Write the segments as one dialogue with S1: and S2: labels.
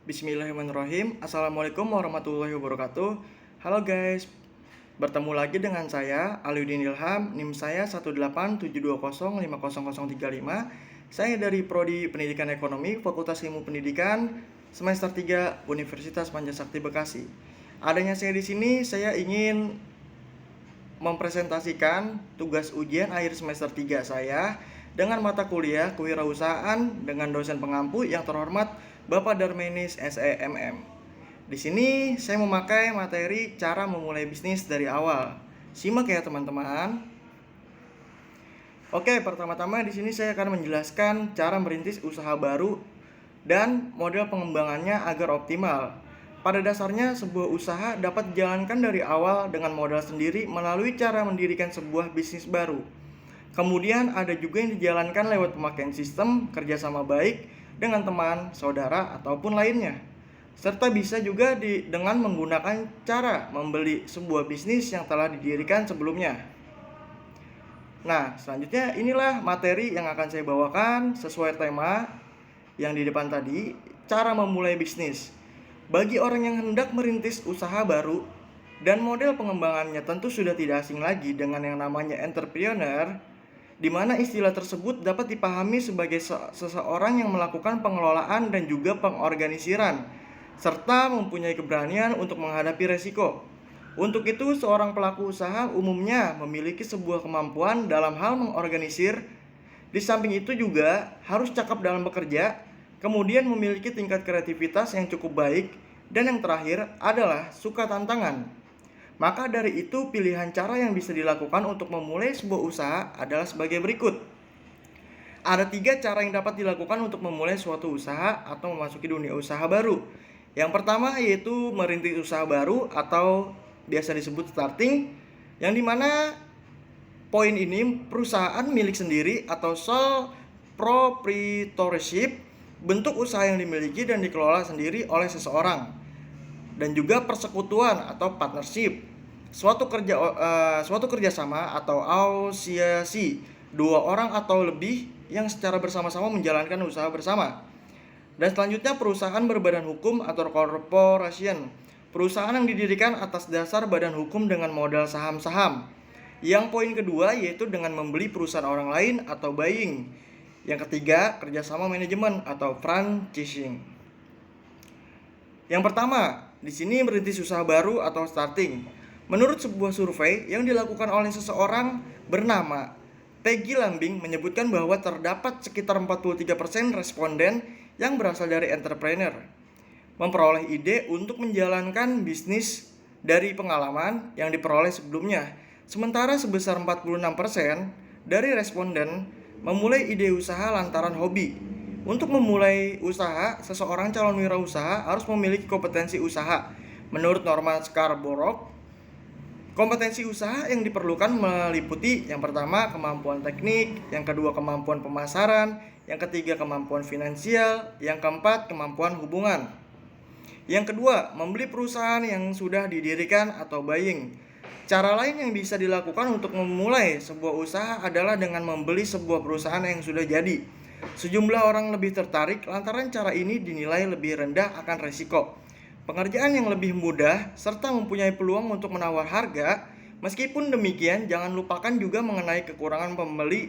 S1: Bismillahirrahmanirrahim. Assalamualaikum warahmatullahi wabarakatuh. Halo guys, bertemu lagi dengan saya Aliudin Ilham. NIM saya 18720500035. Saya dari Prodi Pendidikan Ekonomi, Fakultas Ilmu Pendidikan, semester 3 Universitas Pancasakti Bekasi. Adanya saya di sini, saya ingin mempresentasikan tugas ujian akhir semester 3 saya dengan mata kuliah kewirausahaan dengan dosen pengampu yang terhormat Bapak Darmenis SEMM. Di sini saya memakai materi cara memulai bisnis dari awal. Simak ya teman-teman. Oke, pertama-tama di sini saya akan menjelaskan cara merintis usaha baru dan model pengembangannya agar optimal. Pada dasarnya sebuah usaha dapat dijalankan dari awal dengan modal sendiri melalui cara mendirikan sebuah bisnis baru. Kemudian ada juga yang dijalankan lewat pemakaian sistem kerjasama baik dengan teman, saudara, ataupun lainnya. Serta bisa juga dengan menggunakan cara membeli sebuah bisnis yang telah didirikan sebelumnya. Nah, selanjutnya inilah materi yang akan saya bawakan sesuai tema yang di depan tadi, cara memulai bisnis. Bagi orang yang hendak merintis usaha baru dan model pengembangannya tentu sudah tidak asing lagi dengan yang namanya entrepreneur, di mana istilah tersebut dapat dipahami sebagai seseorang yang melakukan pengelolaan dan juga pengorganisiran, serta mempunyai keberanian untuk menghadapi resiko. Untuk itu, seorang pelaku usaha umumnya memiliki sebuah kemampuan dalam hal mengorganisir. Di samping itu juga harus cakap dalam bekerja, kemudian memiliki tingkat kreativitas yang cukup baik, dan yang terakhir adalah suka tantangan. Maka dari itu pilihan cara yang bisa dilakukan untuk memulai sebuah usaha adalah sebagai berikut. Ada 3 cara yang dapat dilakukan untuk memulai suatu usaha atau memasuki dunia usaha baru. Yang pertama yaitu merintis usaha baru atau biasa disebut starting, yang dimana poin ini perusahaan milik sendiri atau sole proprietorship, bentuk usaha yang dimiliki dan dikelola sendiri oleh seseorang. Dan juga persekutuan atau partnership, suatu kerjasama atau asosiasi 2 orang atau lebih yang secara bersama-sama menjalankan usaha bersama. Dan selanjutnya perusahaan berbadan hukum atau corporation, perusahaan yang didirikan atas dasar badan hukum dengan modal saham-saham. Yang poin kedua yaitu dengan membeli perusahaan orang lain atau buying. Yang ketiga, kerjasama manajemen atau franchising. Yang pertama, di sini merintis usaha baru atau starting. Menurut sebuah survei yang dilakukan oleh seseorang bernama Peggy Lambing menyebutkan bahwa terdapat sekitar 43% responden yang berasal dari entrepreneur, memperoleh ide untuk menjalankan bisnis dari pengalaman yang diperoleh sebelumnya. Sementara sebesar 46% dari responden memulai ide usaha lantaran hobi. Untuk memulai usaha, seseorang calon wirausaha harus memiliki kompetensi usaha. Menurut norma Scarborough, kompetensi usaha yang diperlukan meliputi yang pertama kemampuan teknik, yang kedua kemampuan pemasaran, yang ketiga kemampuan finansial, yang keempat kemampuan hubungan. Yang kedua, membeli perusahaan yang sudah didirikan atau buying. Cara lain yang bisa dilakukan untuk memulai sebuah usaha adalah dengan membeli sebuah perusahaan yang sudah jadi. Sejumlah orang lebih tertarik lantaran cara ini dinilai lebih rendah akan resiko, pengerjaan yang lebih mudah, serta mempunyai peluang untuk menawar harga. Meskipun demikian, jangan lupakan juga mengenai kekurangan pembeli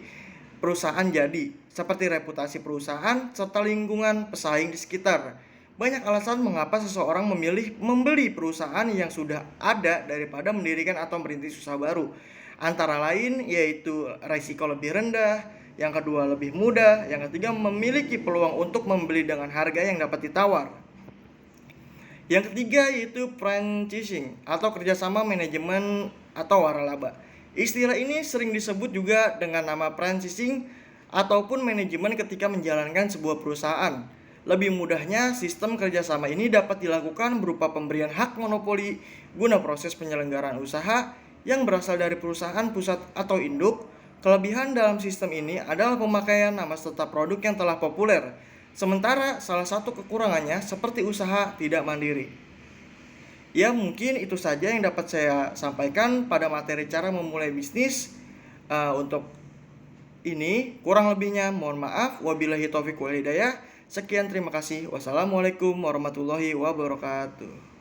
S1: perusahaan jadi, seperti reputasi perusahaan serta lingkungan pesaing di sekitar. Banyak alasan mengapa seseorang memilih membeli perusahaan yang sudah ada daripada mendirikan atau merintis usaha baru. Antara lain yaitu risiko lebih rendah, yang kedua lebih mudah, yang ketiga memiliki peluang untuk membeli dengan harga yang dapat ditawar. Yang ketiga yaitu franchising atau kerjasama manajemen atau waralaba. Istilah ini sering disebut juga dengan nama franchising ataupun manajemen ketika menjalankan sebuah perusahaan. Lebih mudahnya, sistem kerjasama ini dapat dilakukan berupa pemberian hak monopoli guna proses penyelenggaraan usaha yang berasal dari perusahaan pusat atau induk. Kelebihan dalam sistem ini adalah pemakaian nama serta produk yang telah populer. Sementara salah satu kekurangannya seperti usaha tidak mandiri. Ya, mungkin itu saja yang dapat saya sampaikan pada materi cara memulai bisnis. Untuk ini kurang lebihnya mohon maaf. Wabillahi taufiq wal hidayah. Sekian, terima kasih. Wassalamualaikum warahmatullahi wabarakatuh.